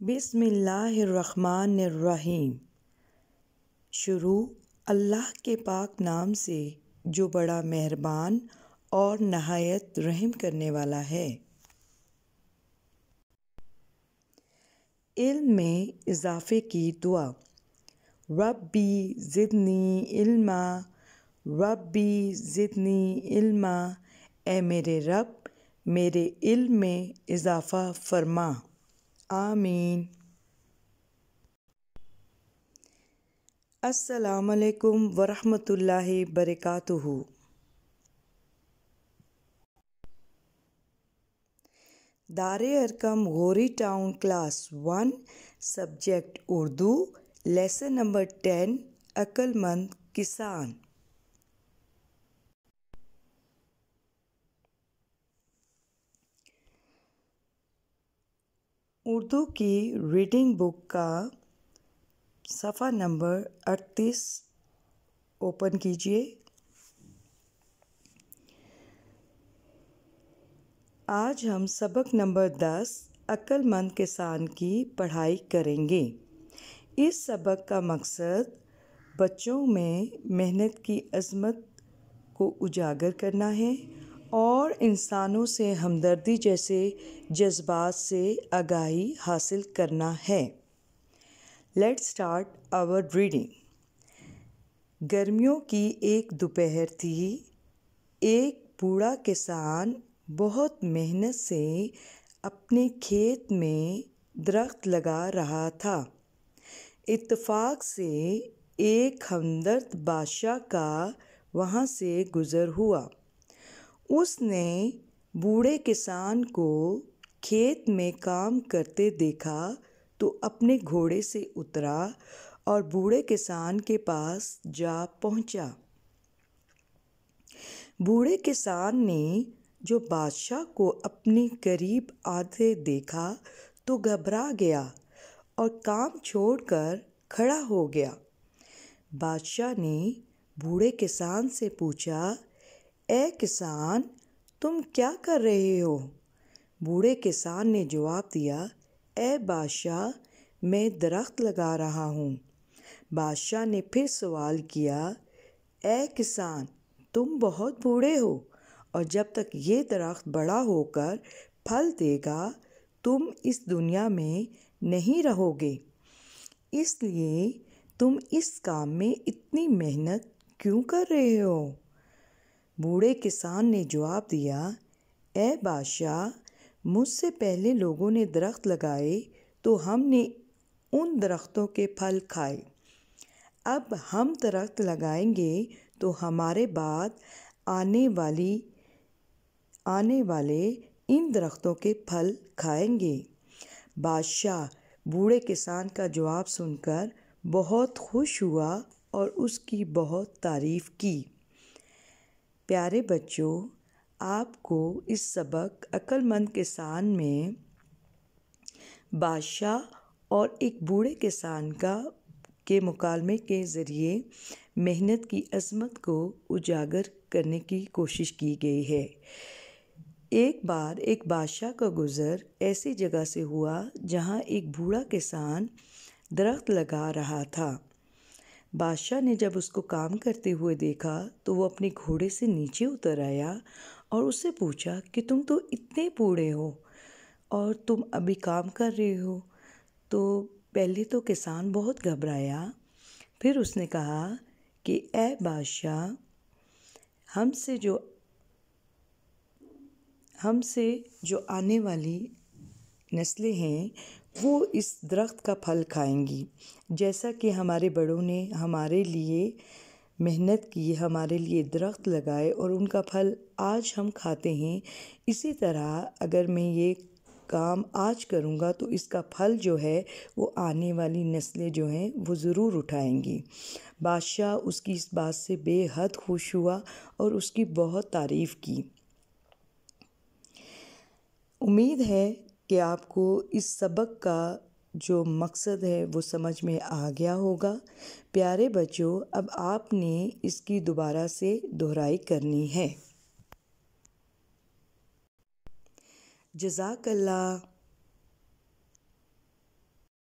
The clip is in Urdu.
بسم اللہ الرحمن الرحیم۔ شروع اللہ کے پاک نام سے جو بڑا مہربان اور نہایت رحم کرنے والا ہے۔ علم میں اضافے کی دعا۔ ربی زدنی علما، ربی زدنی علما، اے میرے رب میرے علم میں اضافہ فرما، آمین۔ السلام علیکم ورحمۃ اللہ وبرکاتہ۔ دار Arqam Ghori town class 1 subject Urdu, lesson number 10 عقل مند کسان۔ اردو کی ریڈنگ بک کا صفحہ نمبر 38 اوپن کیجیے۔ آج ہم سبق نمبر 10 عقل مند کسان کی پڑھائی کریں گے۔ اس سبق کا مقصد بچوں میں محنت کی عظمت کو اجاگر کرنا ہے اور انسانوں سے ہمدردی جیسے جذبات سے آگاہی حاصل کرنا ہے۔ Let's start our reading. گرمیوں کی ایک دوپہر تھی۔ ایک بوڑھا کسان بہت محنت سے اپنے کھیت میں درخت لگا رہا تھا۔ اتفاق سے ایک ہمدرد بادشاہ کا وہاں سے گزر ہوا۔ اس نے بوڑھے کسان کو کھیت میں کام کرتے دیکھا تو اپنے گھوڑے سے اترا اور بوڑھے کسان کے پاس جا پہنچا۔ بوڑھے کسان نے جو بادشاہ کو اپنے قریب آتے دیکھا تو گھبرا گیا اور کام چھوڑ کر کھڑا ہو گیا۔ بادشاہ نے بوڑھے کسان سے پوچھا، اے کسان، تم کیا کر رہے ہو؟ بوڑھے کسان نے جواب دیا، اے بادشاہ، میں درخت لگا رہا ہوں۔ بادشاہ نے پھر سوال کیا، اے کسان، تم بہت بوڑھے ہو اور جب تک یہ درخت بڑا ہو کر پھل دے گا تم اس دنیا میں نہیں رہو گے، اس لیے تم اس کام میں اتنی محنت کیوں کر رہے ہو؟ بوڑھے کسان نے جواب دیا، اے بادشاہ، مجھ سے پہلے لوگوں نے درخت لگائے تو ہم نے ان درختوں کے پھل کھائے۔ اب ہم درخت لگائیں گے تو ہمارے بعد آنے والے ان درختوں کے پھل کھائیں گے۔ بادشاہ بوڑھے کسان کا جواب سن کر بہت خوش ہوا اور اس کی بہت تعریف کی۔ پیارے بچوں، آپ کو اس سبق عقل مند کسان میں بادشاہ اور ایک بوڑھے کسان کے مکالمے کے ذریعے محنت کی عظمت کو اجاگر کرنے کی کوشش کی گئی ہے۔ ایک بار ایک بادشاہ کا گزر ایسی جگہ سے ہوا جہاں ایک بوڑھا کسان درخت لگا رہا تھا۔ بادشاہ نے جب اس کو کام کرتے ہوئے دیکھا تو وہ اپنے گھوڑے سے نیچے اتر آیا اور اس سے پوچھا کہ تم تو اتنے بوڑھے ہو اور تم ابھی کام کر رہے ہو؟ تو پہلے تو کسان بہت گھبرایا، پھر اس نے کہا کہ اے بادشاہ، ہم سے جو آنے والی نسلیں ہیں وہ اس درخت کا پھل کھائیں گی، جیسا کہ ہمارے بڑوں نے ہمارے لیے محنت کی، ہمارے لیے درخت لگائے اور ان کا پھل آج ہم کھاتے ہیں، اسی طرح اگر میں یہ کام آج کروں گا تو اس کا پھل جو ہے وہ آنے والی نسلیں جو ہیں وہ ضرور اٹھائیں گی۔ بادشاہ اس کی اس بات سے بے حد خوش ہوا اور اس کی بہت تعریف کی۔ امید ہے کہ آپ کو اس سبق کا جو مقصد ہے وہ سمجھ میں آ گیا ہوگا۔ پیارے بچوں، اب آپ نے اس کی دوبارہ سے دہرائی کرنی ہے۔ جزاک اللہ۔